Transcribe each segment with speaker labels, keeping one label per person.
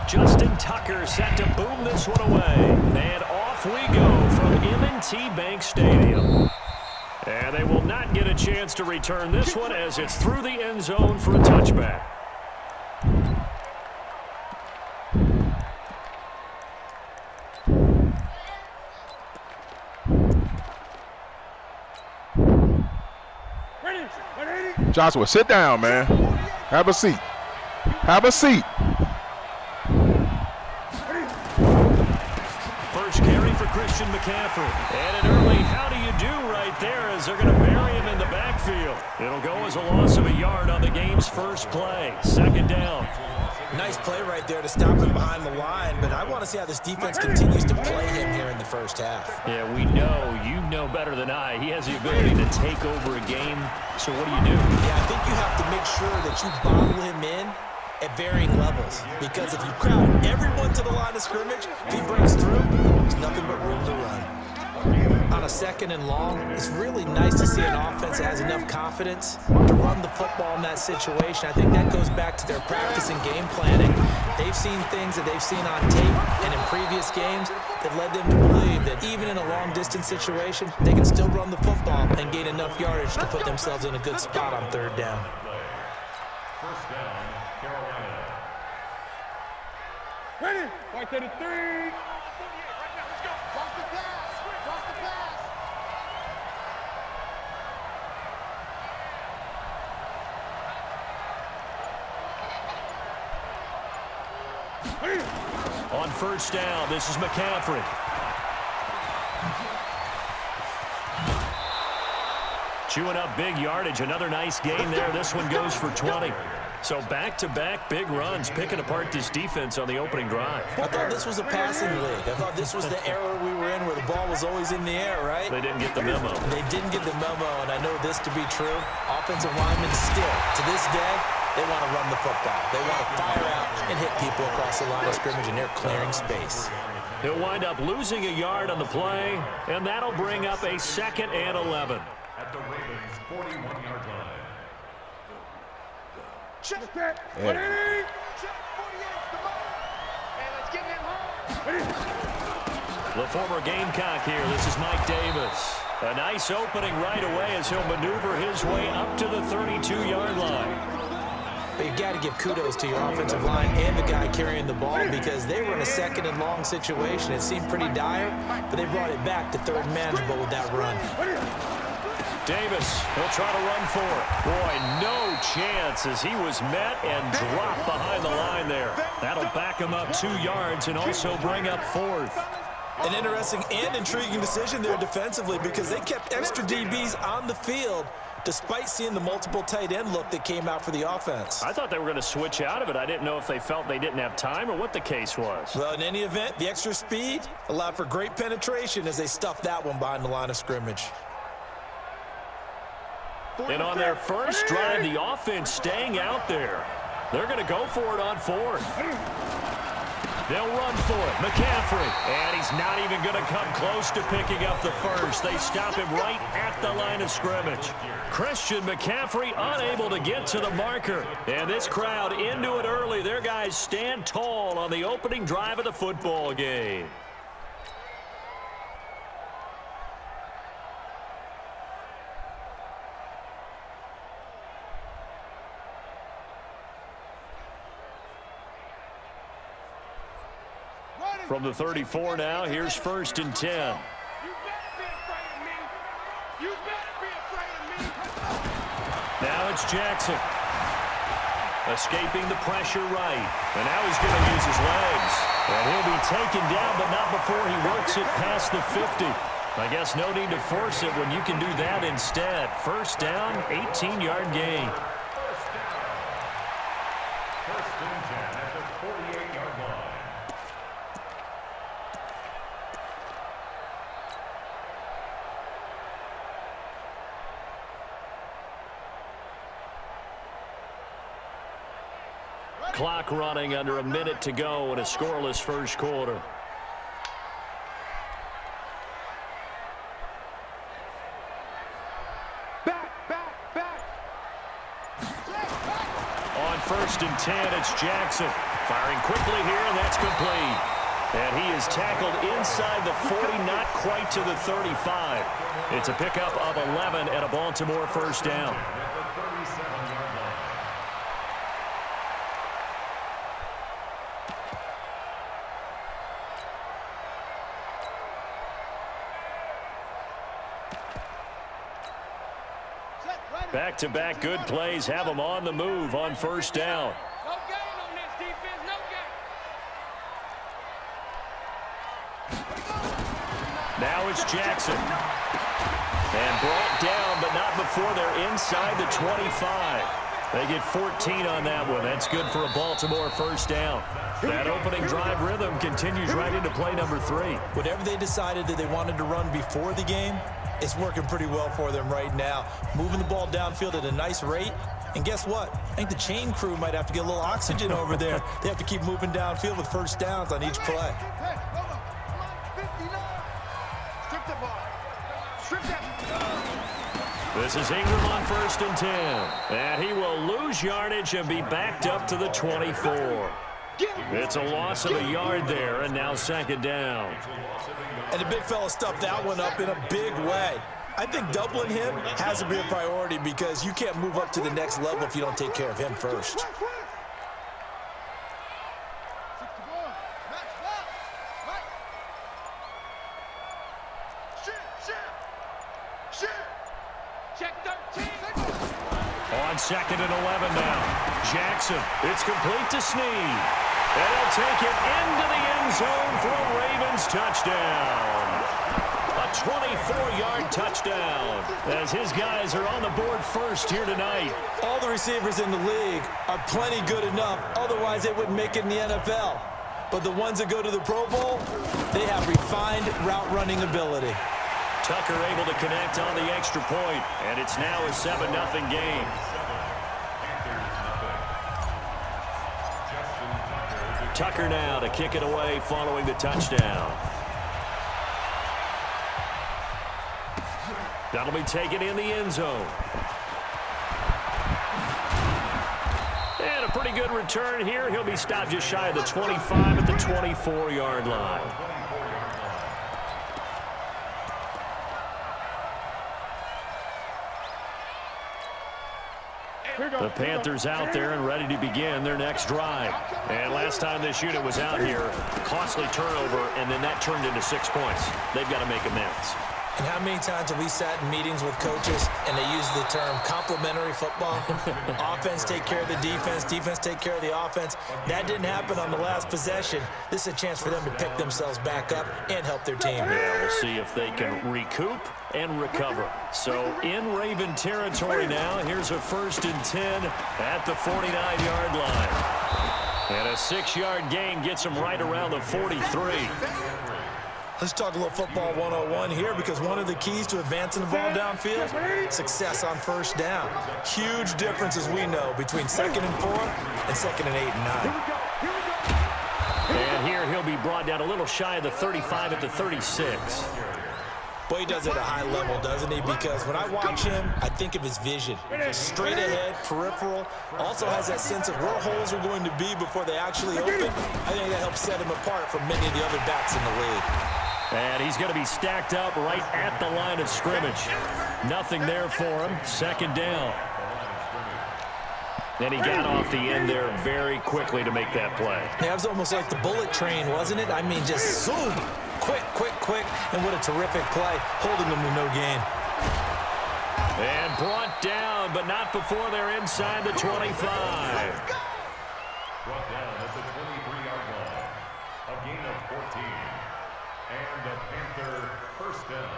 Speaker 1: Justin Tucker set to boom this one away. And off we go from M&T Bank Stadium. And they will not get a chance to return this one as it's through the end zone for a touchback.
Speaker 2: Joshua, sit down, man. Have a seat. Have a seat.
Speaker 1: First carry for Christian McCaffrey. And an early how do you do right there as they're going to bury him in the backfield. It'll go as a loss of a yard on the game's first play. Second down.
Speaker 3: Nice play right there to stop him behind the line, but I want to see how this defense continues to play him here in the first half.
Speaker 1: Yeah, we know, you know better than I, he has the ability to take over a game. So what do you do?
Speaker 3: Yeah, I think you have to make sure that you bottle him in at varying levels, because if you crowd everyone to the line of scrimmage, if he breaks through, there's nothing but room to run. On a second and long, it's really nice to see an offense that has enough confidence to run the football in that situation. I think that goes back to their practice and game planning. They've seen things that they've seen on tape and in previous games that led them to believe that even in a long-distance situation, they can still run the football and gain enough yardage to put themselves in a good spot on third down.
Speaker 4: First down, Carolina. Ready? 533.
Speaker 1: On first down, this is McCaffrey. Chewing up big yardage. Another nice gain there. This one goes for 20. So back-to-back big runs, picking apart this defense on the opening drive.
Speaker 3: I thought this was a passing league. I thought this was the era we were in where the ball was always in the air, right?
Speaker 1: They didn't get the memo.
Speaker 3: They didn't get the memo, and I know this to be true. Offensive linemen still, to this day, they want to run the football. They want to fire out and hit people across the line of scrimmage, and they're clearing space.
Speaker 1: He'll wind up losing a yard on the play, and that'll bring up a 2nd and 11.
Speaker 4: At the Ravens' 41-yard line.
Speaker 5: Check that.
Speaker 2: Yeah.
Speaker 5: Check 48's the ball. And let's get him home.
Speaker 1: The former Gamecock here. This is Mike Davis. A nice opening right away as he'll maneuver his way up to the 32-yard line.
Speaker 3: But you got to give kudos to your offensive line and the guy carrying the ball, because they were in a second and long situation. It seemed pretty dire, but they brought it back to third manageable with that run.
Speaker 1: Davis, he'll try to run for it. Boy, no chance as he was met and dropped behind the line there. That'll back him up 2 yards and also bring up 4th.
Speaker 3: An interesting and intriguing decision there defensively, because they kept extra DBs on the field despite seeing the multiple tight end look that came out for the offense.
Speaker 1: I thought they were going to switch out of it. I didn't know if they felt they didn't have time or what the case was.
Speaker 3: Well, in any event, the extra speed allowed for great penetration as they stuffed that one behind the line of scrimmage.
Speaker 1: And on their first drive, the offense staying out there. They're going to go for it on 4th. They'll run for it. McCaffrey. And he's not even going to come close to picking up the first. They stop him right at the line of scrimmage. Christian McCaffrey unable to get to the marker. And this crowd into it early. Their guys stand tall on the opening drive of the football game. From the 34 now, here's 1st and 10.
Speaker 5: You better be afraid of me. You better be afraid of me.
Speaker 1: Now it's Jackson. Escaping the pressure right. And now he's going to use his legs. And he'll be taken down, but not before he works it past the 50. I guess no need to force it when you can do that instead. First down, 18-yard gain.
Speaker 4: First and 10 at the 48-yard line.
Speaker 1: Clock running under a minute to go in a scoreless first quarter.
Speaker 5: Back.
Speaker 1: On 1st first and 10. It's Jackson. Firing quickly here, and that's complete. And he is tackled inside the 40, not quite to the 35. It's a pickup of 11 and a Baltimore first down. Back-to-back good plays have them on the move on first down.
Speaker 5: No gain on this defense, no gain.
Speaker 1: Now it's Jackson. And brought down, but not before they're inside the 25. They get 14 on that one. That's good for a Baltimore first down. That opening drive rhythm continues right into play number 3.
Speaker 3: Whatever they decided that they wanted to run before the game, it's working pretty well for them right now. Moving the ball downfield at a nice rate. And guess what? I think the chain crew might have to get a little oxygen over there. They have to keep moving downfield with first downs on each play.
Speaker 5: Hey, hold on. Come on, 59. Strip the ball. Strip that.
Speaker 1: This is Ingram on first and 10. And he will lose yardage and be backed up to the 24. It's a loss of a yard there, and now second down.
Speaker 3: And the big fella stuffed that one up in a big way. I think doubling him has to be a priority because you can't move up to the next level if you don't take care of him first.
Speaker 5: Check 13.
Speaker 1: On second and 11 now. Jackson, it's complete to Snead. And he'll take it into the end zone for a Ravens touchdown. A 24-yard touchdown as his guys are on the board first here tonight.
Speaker 3: All the receivers in the league are plenty good enough. Otherwise, they wouldn't make it in the NFL. But the ones that go to the Pro Bowl, they have refined route running ability.
Speaker 1: Tucker able to connect on the extra point, and it's now a 7-0 game. Tucker now to kick it away following the touchdown. That'll be taken in the end zone. And a pretty good return here. He'll be stopped just shy of the 25 at the 24-yard line. The Panthers out there and ready to begin their next drive. And last time this unit was out here, costly turnover, and then that turned into 6 points. They've got to make amends.
Speaker 3: And how many times have we sat in meetings with coaches and they use the term complementary football? Offense take care of the defense, defense take care of the offense. That didn't happen on the last possession. This is a chance for them to pick themselves back up and help their team.
Speaker 1: Yeah, we'll see if they can recoup and recover. So in Raven territory now, here's a first and 10 at the 49-yard line. And a 6-yard gain gets them right around the 43.
Speaker 3: Let's talk a little football 101 here because one of the keys to advancing the ball downfield, success on first down. Huge difference, as we know, between 2nd and 4 and 2nd and 8 and 9.
Speaker 1: And here he'll be brought down a little shy of the 35 at the 36.
Speaker 3: Boy, he does it at a high level, doesn't he? Because when I watch him, I think of his vision. Straight ahead, peripheral. Also has that sense of where holes are going to be before they actually open. I think that helps set him apart from many of the other backs in the league.
Speaker 1: And he's going to be stacked up right at the line of scrimmage. Nothing there for him. Second down. And he got off the end there very quickly to make that play.
Speaker 3: Yeah, it was almost like the bullet train, wasn't it? I mean, just zoom. Quick, quick, quick. And what a terrific play, holding them to no gain.
Speaker 1: And brought down, but not before they're inside the 25.
Speaker 4: Brought down at the 23-yard line. A gain of 14. And the Panther first down.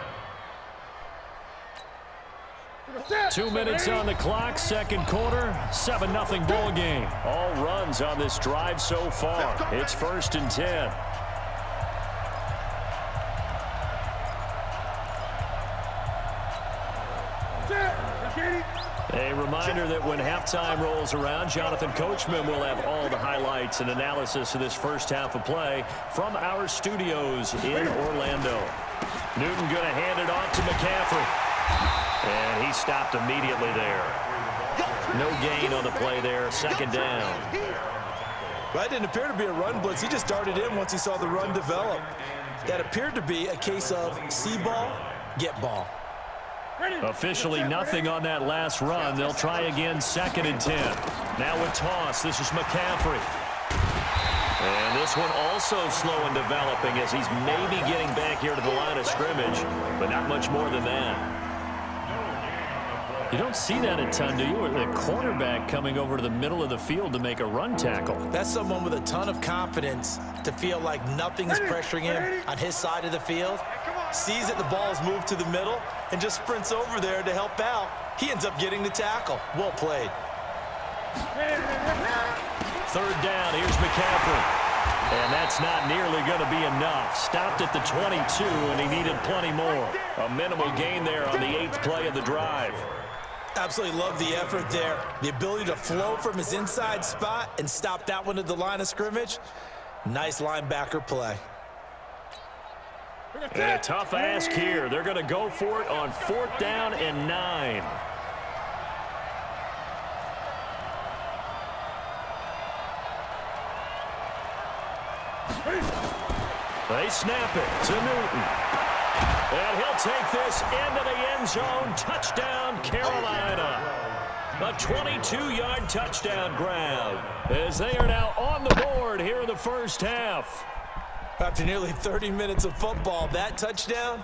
Speaker 1: 2 minutes on the clock, second quarter, 7-0 ball game. All runs on this drive so far. It's first and 10. A reminder that when halftime rolls around, Jonathan Coachman will have all the highlights and analysis of this first half of play from our studios in Orlando. Newton going to hand it off to McCaffrey. And he stopped immediately there. No gain on the play there. Second down.
Speaker 3: That didn't appear to be a run blitz. He just darted in once he saw the run develop. That appeared to be a case of see ball, get ball.
Speaker 1: Officially nothing on that last run. They'll try again, 2nd and 10. Now with toss, this is McCaffrey. And this one also slow in developing as he's maybe getting back here to the line of scrimmage, but not much more than that. You don't see that a ton, do you? Or the cornerback coming over to the middle of the field to make a run tackle.
Speaker 3: That's someone with a ton of confidence to feel like nothing is pressuring him on his side of the field. Sees that the ball is moved to the middle and just sprints over there to help out. He ends up getting the tackle. Well played.
Speaker 1: 3rd down, here's McCaffrey. And that's not nearly going to be enough. Stopped at the 22, and he needed plenty more. A minimal gain there on the 8th play of the drive.
Speaker 3: Absolutely love the effort there. The ability to flow from his inside spot and stop that one at the line of scrimmage. Nice linebacker play.
Speaker 1: And a tough ask here. They're going to go for it on 4th down and 9. They snap it to Newton. And he'll take this into the end zone. Touchdown, Carolina. A 22-yard touchdown grab as they are now on the board here in the first half.
Speaker 3: After nearly 30 minutes of football, that touchdown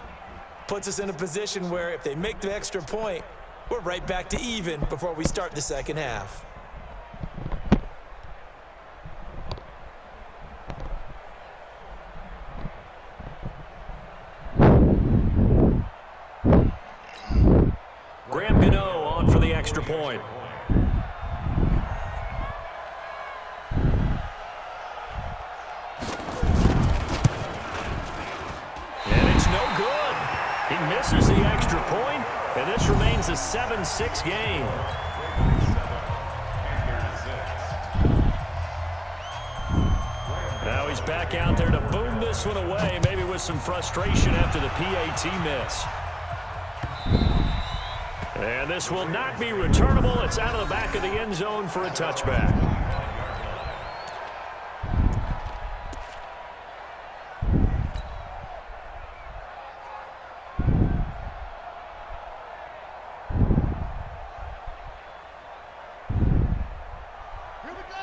Speaker 3: puts us in a position where if they make the extra point, we're right back to even before we start the second half.
Speaker 1: Graham Gano on for the extra point. He misses the extra point, and this remains a 7-6 game. Now he's back out there to boom this one away, maybe with some frustration after the PAT miss. And this will not be returnable. It's out of the back of the end zone for a touchback.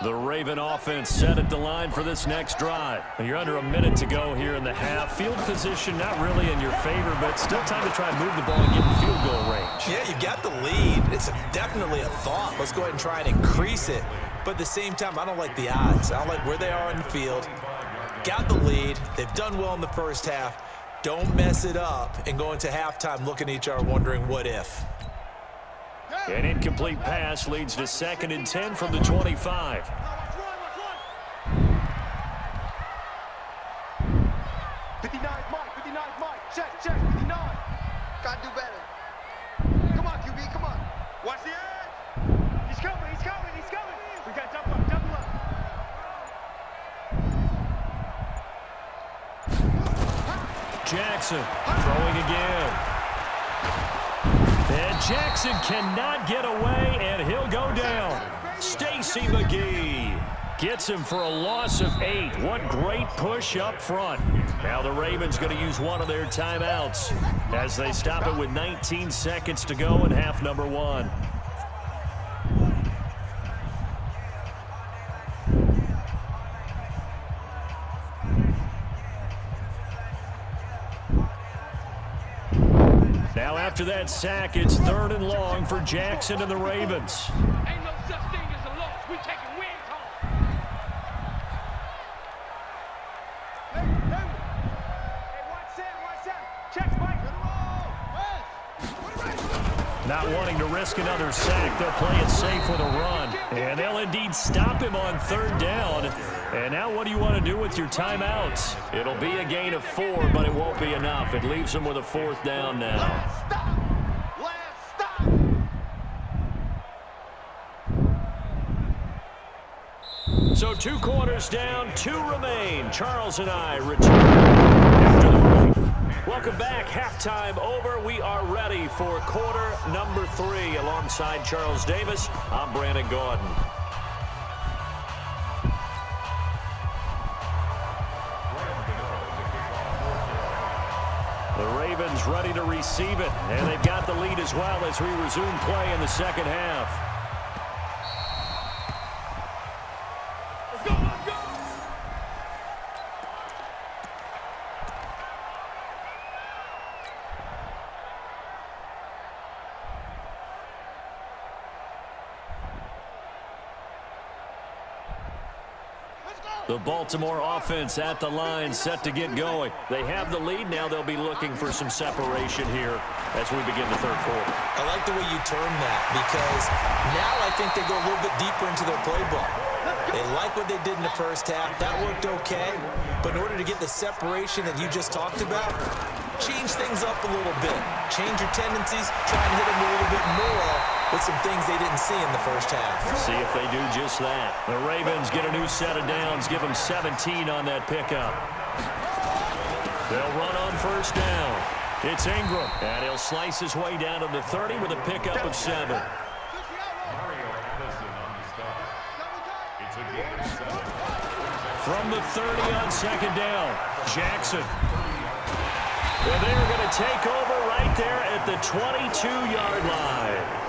Speaker 1: The Raven offense set at the line for this next drive. You're under a minute to go here in the half. Field position not really in your favor, but still time to try and move the ball and get in field goal range.
Speaker 3: Yeah, you got the lead. It's definitely a thought. Let's go ahead and try and increase it. But at the same time, I don't like the odds. I don't like where they are in the field. Got the lead. They've done well in the first half. Don't mess it up and go into halftime looking at each other wondering what if.
Speaker 1: An incomplete pass leads to 2nd and 10 from the 25.
Speaker 5: 59, Mike. Check, 59. Gotta do better. Come on, QB, come on. Watch the edge. He's coming. We got double up.
Speaker 1: Jackson throwing again. And Jackson cannot get away, and he'll go down. Stacy McGee gets him for a loss of 8. What great push up front. Now the Ravens going to use one of their timeouts as they stop it with 19 seconds to go in half number 1. Now after that sack, it's 3rd and long for Jackson and the Ravens.
Speaker 6: Ain't no such thing as a loss. We taking wins home.
Speaker 5: Hey, watch that. Check, Mike.
Speaker 1: Not wanting to risk another sack, they'll play it safe with a run. And they'll indeed stop him on 3rd down. And now what do you want to do with your timeouts? It'll be a gain of 4, but it won't be enough. It leaves them with a 4th down now.
Speaker 5: Last stop.
Speaker 1: So 2 quarters down, 2 remain. Charles and I return after the break. Welcome back. Halftime over. We are ready for quarter number 3. Alongside Charles Davis, I'm Brandon Gaudin. The Ravens ready to receive it, and they've got the lead as well as we resume play in the second half. The Baltimore offense at the line, set to get going. They have the lead. Now they'll be looking for some separation here as we begin the third quarter.
Speaker 3: I like the way you term that, because now I think they go a little bit deeper into their playbook. They like what they did in the first half. That worked okay. But in order to get the separation that you just talked about, change things up a little bit. Change your tendencies. Try and hit them a little bit more with some things they didn't see in the first half.
Speaker 1: See if they do just that. The Ravens get a new set of downs. Give them 17 on that pickup. They'll run on first down. It's Ingram, and he'll slice his way down to the 30 with a pickup of 7. From the 30 on second down, Jackson. And they're going to take over right there at the 22-yard line.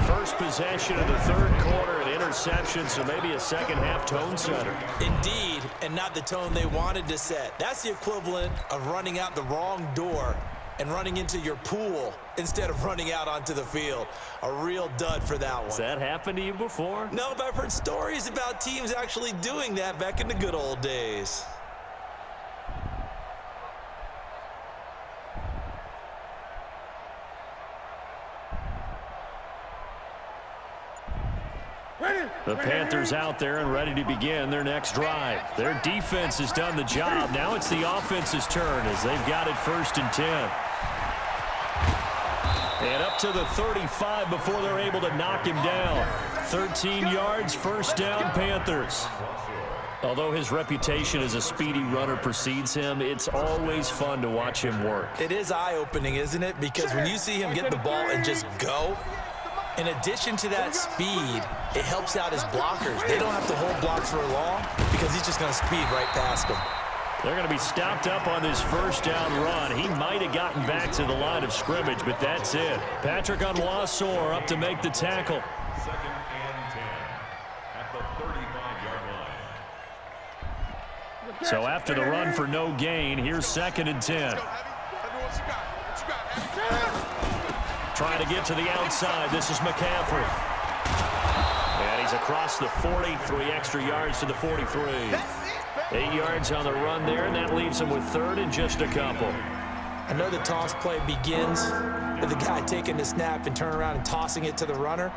Speaker 1: First possession of the third quarter, an interception, so maybe a second-half tone setter.
Speaker 3: Indeed, and not the tone they wanted to set. That's the equivalent of running out the wrong door and running into your pool instead of running out onto the field. A real dud for that one.
Speaker 1: Has that happened to you before?
Speaker 3: No, but I've heard stories about teams actually doing that back in the good old days.
Speaker 1: The Panthers out there and ready to begin their next drive. Their defense has done the job. Now it's the offense's turn as they've got it 1st and 10. And up to the 35 before they're able to knock him down. 13 yards, first down, Panthers. Although his reputation as a speedy runner precedes him, it's always fun to watch him work.
Speaker 3: It is eye-opening, isn't it? Because when you see him get the ball and just go, in addition to that speed, it helps out his blockers. They don't have to hold blocks for long because he's just going to speed right past them.
Speaker 1: They're going to be stopped up on this first down run. He might have gotten back to the line of scrimmage, but that's it. Patrick Onwuasor up to make the tackle.
Speaker 4: 2nd and 10 at the 35-yard line.
Speaker 1: So after the run for no gain, here's 2nd and 10. Trying to get to the outside. This is McCaffrey. And he's across the 40, 3 extra yards to the 43. 8 yards on the run there, and that leaves him with 3rd and just a couple.
Speaker 3: I know the toss play begins with the guy taking the snap and turning around and tossing it to the runner.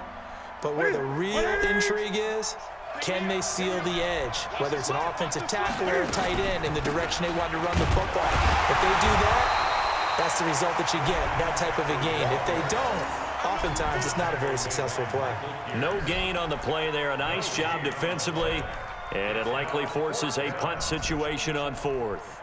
Speaker 3: But where the real intrigue is, can they seal the edge? Whether it's an offensive tackle or a tight end in the direction they want to run the football. If they do that, that's the result that you get, that type of a gain. If they don't, oftentimes it's not a very successful play.
Speaker 1: No gain on the play there. A nice job defensively, and it likely forces a punt situation on 4th.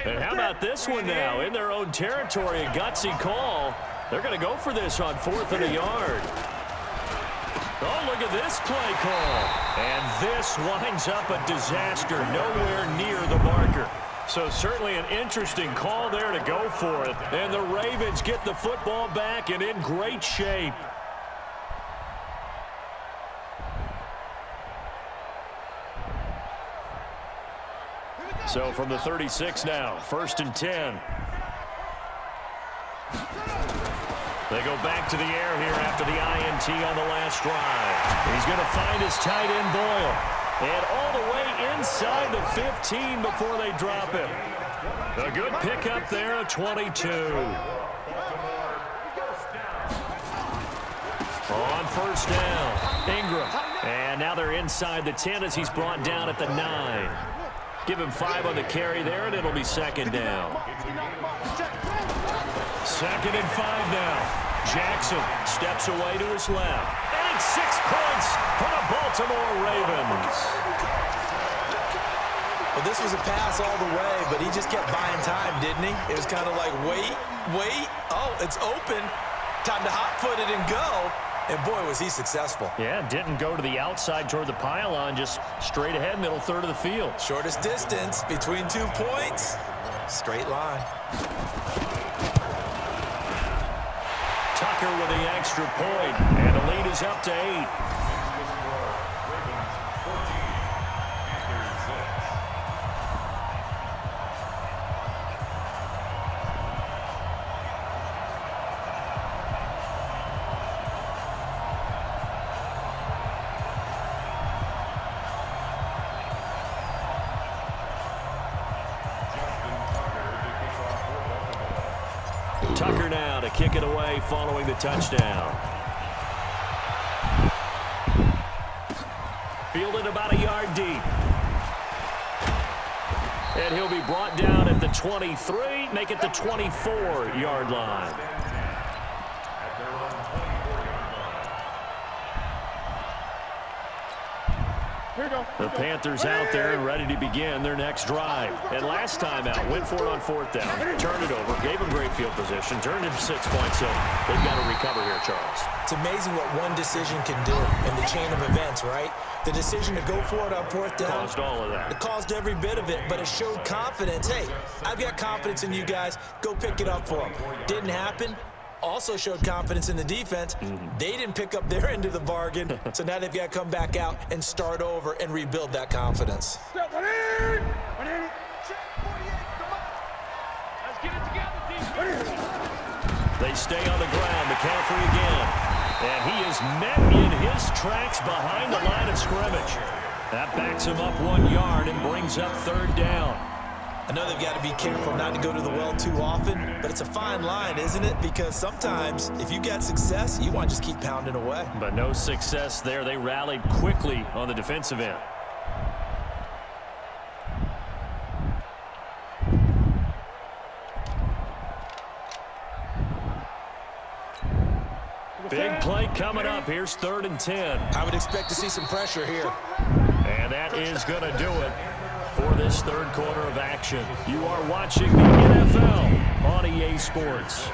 Speaker 1: And how about this one now? In their own territory, a gutsy call. They're going to go for this on 4th and a yard. Oh, look at this play call. And this winds up a disaster, nowhere near the marker. So certainly an interesting call there to go for it. And the Ravens get the football back and in great shape. So from the 36 now, 1st and 10. They go back to the air here after the INT on the last drive. He's going to find his tight end, Boyle. And all the way inside the 15 before they drop him. A good pickup there, a 22. On first down, Ingram. And now they're inside the 10 as he's brought down at the 9. Give him 5 on the carry there, and it'll be 2nd down. 2nd and 5 now. Jackson steps away to his left. And it's 6 points for the Baltimore Ravens.
Speaker 3: Well, this was a pass all the way, but he just kept buying time, didn't he? It was kind of like, wait. Oh, it's open. Time to hot-foot it and go. And, boy, was he successful.
Speaker 1: Yeah, didn't go to the outside toward the pylon, just straight ahead, middle third of the field.
Speaker 3: Shortest distance between 2 points. Straight line.
Speaker 1: Tucker with the extra point, and the lead is up to 8. Tucker now to kick it away following the touchdown. Fielded about a yard deep. And he'll be brought down at the 23, make it the 24-yard line. The Panthers out there and ready to begin their next drive. And last time out, went for it on 4th down, turned it over, gave them great field position, turned into 6 points, so they've got to recover here, Charles.
Speaker 3: It's amazing what one decision can do in the chain of events, right? The decision to go for it on 4th down.
Speaker 1: Caused all of that.
Speaker 3: It caused every bit of it, but it showed confidence. Hey, I've got confidence in you guys. Go pick it up for them. Didn't happen. Also showed confidence in the defense. They didn't pick up their end of the bargain, so now they've got to come back out and start over and rebuild that confidence.
Speaker 6: Let's get it together, defense.
Speaker 1: They stay on the ground. McCaffrey again. And he is met in his tracks behind the line of scrimmage. That backs him up 1 yard and brings up 3rd down.
Speaker 3: I know they've got to be careful not to go to the well too often, but it's a fine line, isn't it? Because sometimes if you got success, you want to just keep pounding away.
Speaker 1: But no success there. They rallied quickly on the defensive end. Big play coming up. Here's 3rd and 10.
Speaker 3: I would expect to see some pressure here.
Speaker 1: And that is going to do it for this 3rd quarter of action. You are watching the NFL on EA Sports.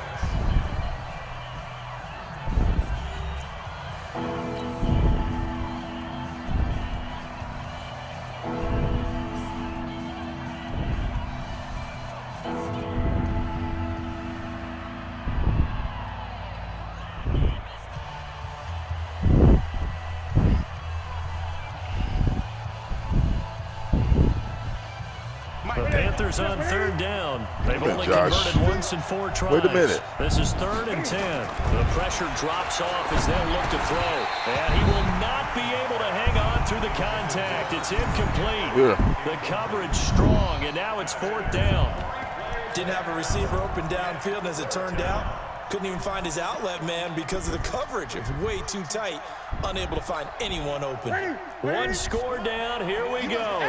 Speaker 1: The Panthers on 3rd down. They've only converted once in 4 tries.
Speaker 2: Wait a minute.
Speaker 1: This is 3rd and 10. The pressure drops off as they'll look to throw. And he will not be able to hang on through the contact. It's incomplete.
Speaker 2: Yeah.
Speaker 1: The coverage strong, and now it's 4th down.
Speaker 3: Didn't have a receiver open downfield, and as it turned out, couldn't even find his outlet man because of the coverage. It was way too tight, unable to find anyone open.
Speaker 1: 1 score down. Here we go.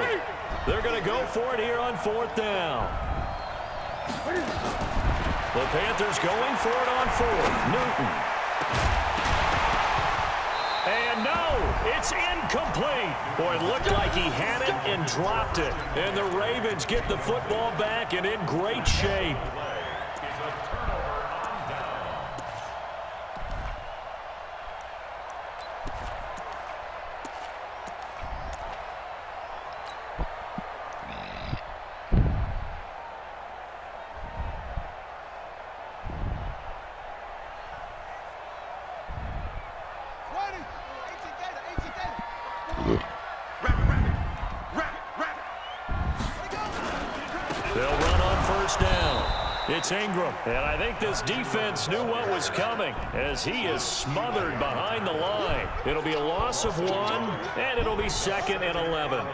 Speaker 1: They're going to go for it here on 4th down. The Panthers going for it on 4th. Newton. And no, it's incomplete. Boy, it looked like he had it and dropped it. And the Ravens get the football back and in great shape. They'll run on 1st down. It's Ingram. And I think this defense knew what was coming as he is smothered behind the line. It'll be a loss of 1, and it'll be 2nd and 11.
Speaker 4: At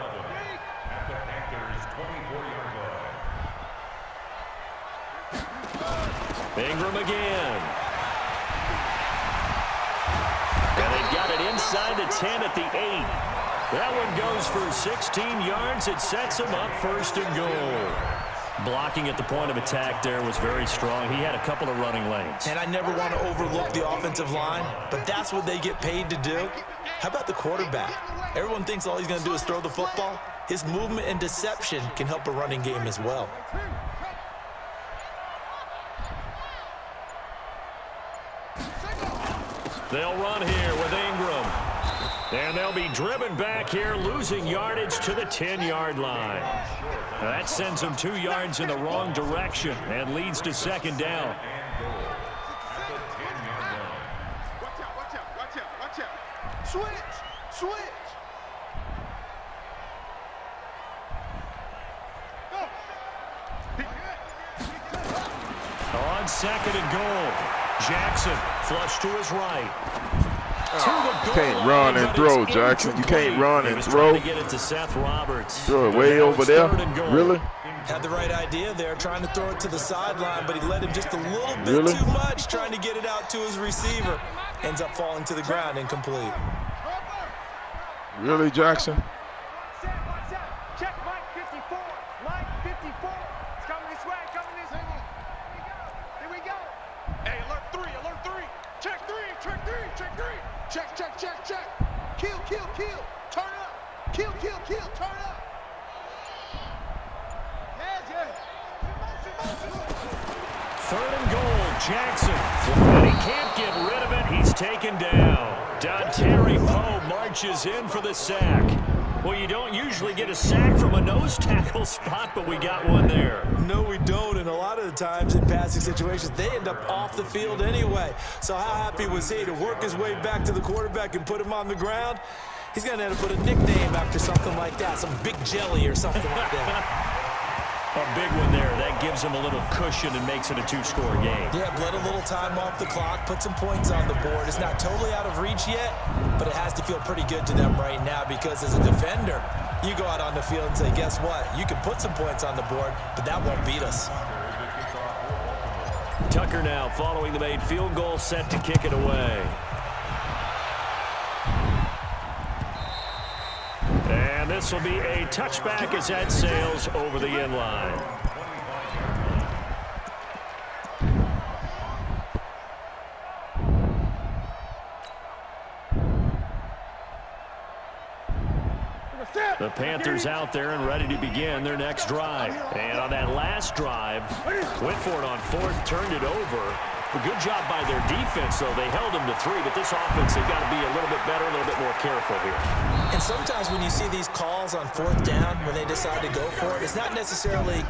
Speaker 4: the Panthers' 24-yard line.
Speaker 1: Ingram again. And they've got it inside the 10 at the 8. That one goes for 16 yards. It sets them up 1st and goal. Blocking at the point of attack there was very strong. He had a couple of running lanes.
Speaker 3: And I never want to overlook the offensive line, but that's what they get paid to do. How about the quarterback? Everyone thinks all he's going to do is throw the football. His movement and deception can help a running game as well.
Speaker 1: They'll run here with Ingram. And they'll be driven back here, losing yardage to the 10-yard line. Now that sends them 2 yards in the wrong direction and leads to second down.
Speaker 5: Watch out, watch out, watch out, watch out. Switch, switch.
Speaker 1: On second and goal, Jackson flush to his right.
Speaker 2: You can't run and throw, Jackson. You can't run and throw.
Speaker 1: To get it to Seth Roberts.
Speaker 2: Throw it way over there. Really?
Speaker 3: Had the right idea there, trying to throw it to the sideline, but he let him just a little bit too much, trying to get it out to his receiver. Ends up falling to the ground, incomplete.
Speaker 2: Really, Jackson?
Speaker 5: Watch out. Check Mike 54. Mike 54. It's coming this way, coming this way. Here we go. Hey, alert 3, alert 3. Check 3, check 3, check 3. Check, check, check, check. Kill, kill, kill. Turn up. Kill, kill, kill. Turn up.
Speaker 1: Third and goal, Jackson. And he can't get rid of it. He's taken down. Dontari Poe marches in for the sack. Well, you don't usually get a sack from a nose tackle spot, but we got one there.
Speaker 3: No, we don't, and a lot of the times in passing situations, they end up off the field anyway. So how happy was he to work his way back to the quarterback and put him on the ground? He's going to end up with a nickname after something like that, some Big Jelly or something like that.
Speaker 1: A big one there. That gives him a little cushion and makes it a 2-score game.
Speaker 3: Yeah, bled a little time off the clock, put some points on the board. It's not totally out of reach yet, but it has to feel pretty good to them right now because as a defender, you go out on the field and say, guess what? You can put some points on the board, but that won't beat us.
Speaker 1: Tucker now following the made field goal, set to kick it away. And this will be a touchback as that sails over the end line. The Panthers out there and ready to begin their next drive. And on that last drive, went for it on fourth, turned it over. A good job by their defense, though. They held them to 3, but this offense, they've got to be a little bit better, a little bit more careful here.
Speaker 3: And sometimes when you see these calls on fourth down, when they decide to go for it, it's not necessarily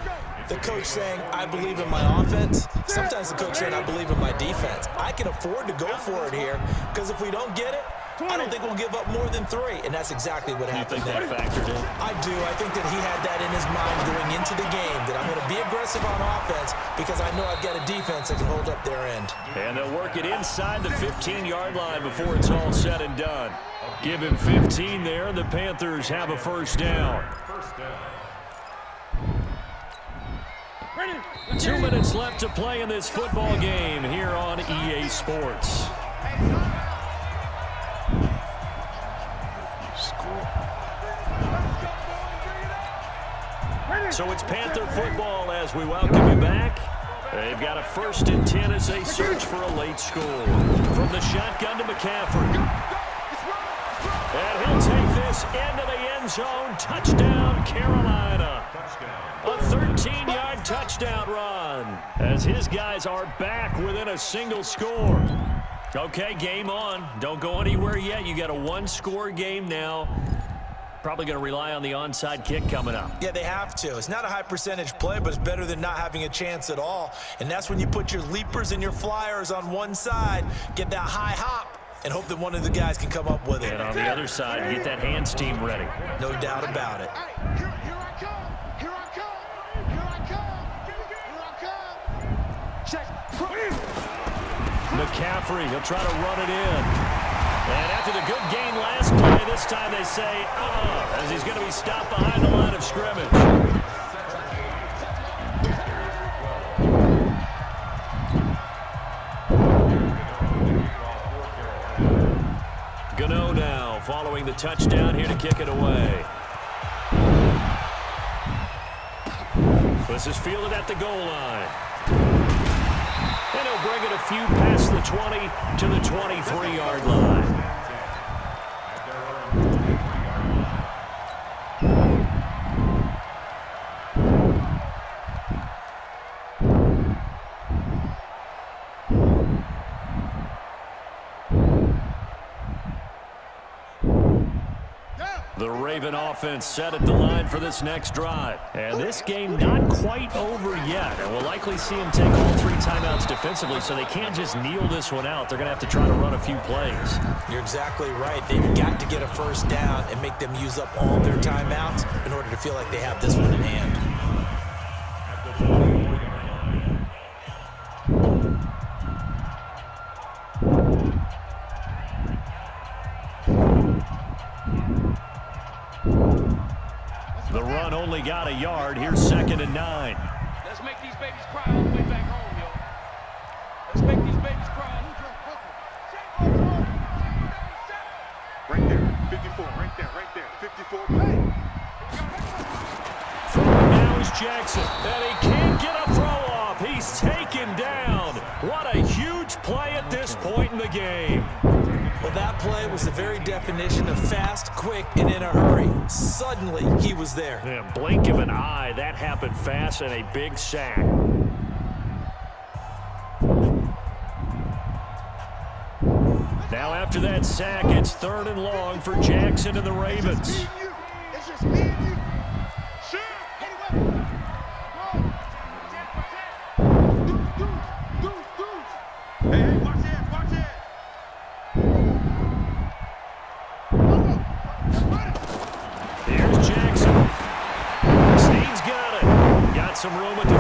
Speaker 3: the coach saying, I believe in my offense. Sometimes the coach saying, I believe in my defense. I can afford to go for it here, because if we don't get it, I don't think we'll give up more than 3, and that's exactly what happened there.
Speaker 1: You think that factored in?
Speaker 3: I do. I think that he had that in his mind going into the game, that I'm going to be aggressive on offense because I know I've got a defense that can hold up their end.
Speaker 1: And they'll work it inside the 15-yard line before it's all said and done. Give him 15 there. The Panthers have a first down. 2 minutes left to play in this football game here on EA Sports. So it's Panther football as we welcome you back. They've got a 1st and 10 as they search for a late score. From the shotgun to McCaffrey. And he'll take this into the end zone. Touchdown, Carolina. A 13-yard touchdown run as his guys are back within a single score. Okay, game on. Don't go anywhere yet. You got a 1-score game now. Probably going to rely on the onside kick coming up.
Speaker 3: Yeah, they have to. It's not a high percentage play, but it's better than not having a chance at all. And that's when you put your leapers and your flyers on one side, get that high hop, and hope that one of the guys can come up with it.
Speaker 1: And on the other side, get that hands team ready.
Speaker 3: No doubt about it.
Speaker 5: Here I come. Here I come. Here I come. Here I come. Check.
Speaker 1: McCaffrey, he'll try to run it in. And after the good gain last play, this time they say, as he's going to be stopped behind the line of scrimmage. Gano now following the touchdown here to kick it away. This is fielded at the goal line. And he'll bring it a few past the 20 to the 23-yard line. The Raven offense set at the line for this next drive. And this game not quite over yet. And we'll likely see them take all 3 timeouts defensively, so they can't just kneel this one out. They're going to have to try to run a few plays.
Speaker 3: You're exactly right. They've got to get a first down and make them use up all their timeouts in order to feel like they have this one in hand.
Speaker 1: The run only got a yard. Here's 2nd and 9.
Speaker 6: Let's make these babies cry all the way back home, yo. Let's make these babies cry.
Speaker 5: Right there, 54, right there, 54.
Speaker 1: Throwing now is Jackson, and he can't get a throw off. He's taken down. What a huge play at this point in the game.
Speaker 3: Well, that play was the very definition of fast, quick, and in a hurry. Suddenly, he was there.
Speaker 1: Yeah, blink of an eye, that happened fast, and a big sack. Now after that sack, it's 3rd and long for Jackson and the Ravens.
Speaker 5: It's just me and you. Shoot! Anyway. Hey, watch it, watch it.
Speaker 1: Here's Jackson. Snead's got it. Got some room at the 30.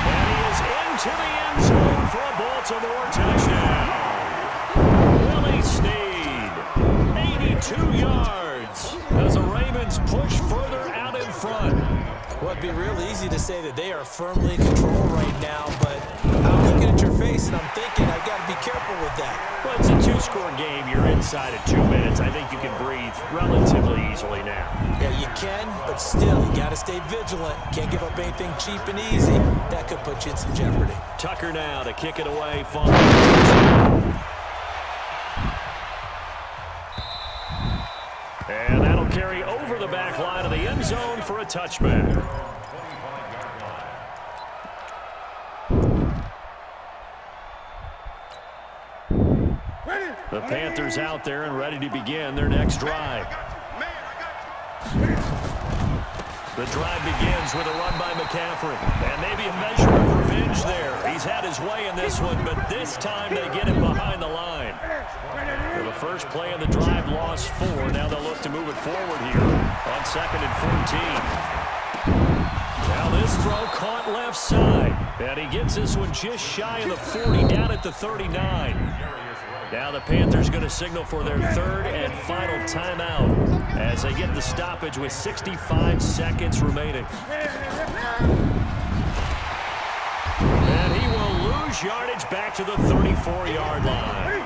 Speaker 1: And he is into the end zone for a Baltimore touchdown. Willie Snead, 82 yards as the Ravens push further out in front.
Speaker 3: Well, it'd be real easy to say that they are firmly in control right now, but I'm looking at your face and I'm thinking I've got to be careful with that.
Speaker 1: Well, it's a 2-score game. You're inside of 2 minutes. I think you can breathe relatively easily now.
Speaker 3: Yeah, you can, but still, you got to stay vigilant. Can't give up anything cheap and easy. That could put you in some jeopardy.
Speaker 1: Tucker now to kick it away. Fumble. And that'll carry over the back line of the end zone for a touchback. The Panthers out there and ready to begin their next drive. The drive begins with a run by McCaffrey. And maybe a measure of revenge there. He's had his way in this one, but this time they get him behind the line. For the first play of the drive, lost 4. Now they'll look to move it forward here on 2nd and 14. Now this throw caught left side. And he gets this one just shy of the 40, down at the 39. Now the Panthers going to signal for their 3rd and final timeout as they get the stoppage with 65 seconds remaining. And he will lose yardage back to the 34-yard line.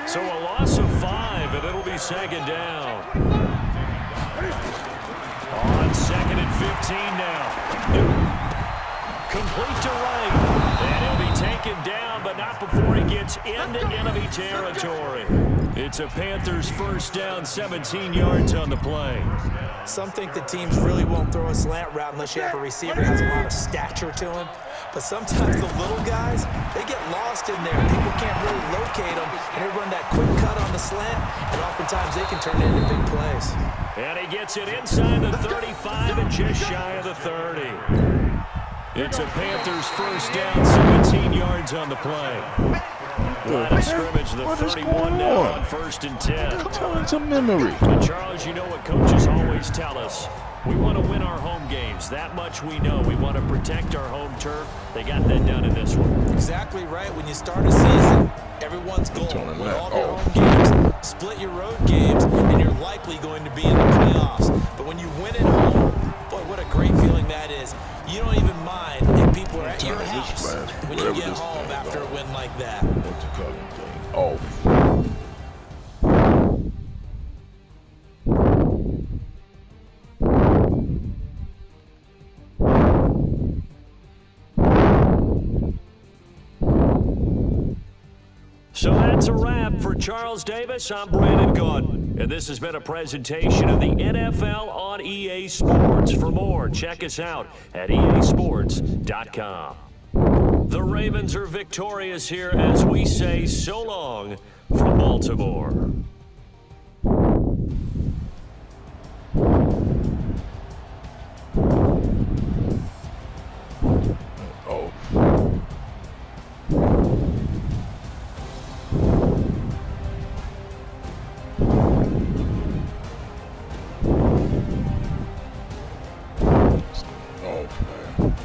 Speaker 1: So a loss of 5, and it'll be 2nd down. On 2nd and 15 now. Complete to right. And he'll be taken down, but not before he gets into enemy territory. It's a Panthers first down, 17 yards on the play.
Speaker 3: Some think the teams really won't throw a slant route unless you have a receiver that has a lot of stature to him. But sometimes the little guys, they get lost in there. People can't really locate them, and they run that quick cut on the slant, and oftentimes they can turn it into big plays.
Speaker 1: And he gets it inside the 35 and just shy of the 30. It's a Panthers first down, 17 yards on the play. Line of scrimmage, the 31 now on 1st and 10.
Speaker 2: Tons of memory.
Speaker 1: And Charles, you know what coaches always tell us. We want to win our home games. That much we know. We want to protect our home turf. They got that done in this one.
Speaker 3: Exactly right. When you start a season, everyone's goal, win all their home games, split your road games, and you're likely going to be in the playoffs. But when you win at home, boy, what a great feeling that is. You don't even mind if people are at your house when you get home after a win like that.
Speaker 2: Oh.
Speaker 1: That's a wrap for Charles Davis. I'm Brandon Gunn. And this has been a presentation of the NFL on EA Sports. For more, check us out at easports.com. The Ravens are victorious here as we say so long from Baltimore.
Speaker 2: Oh. Oh, man.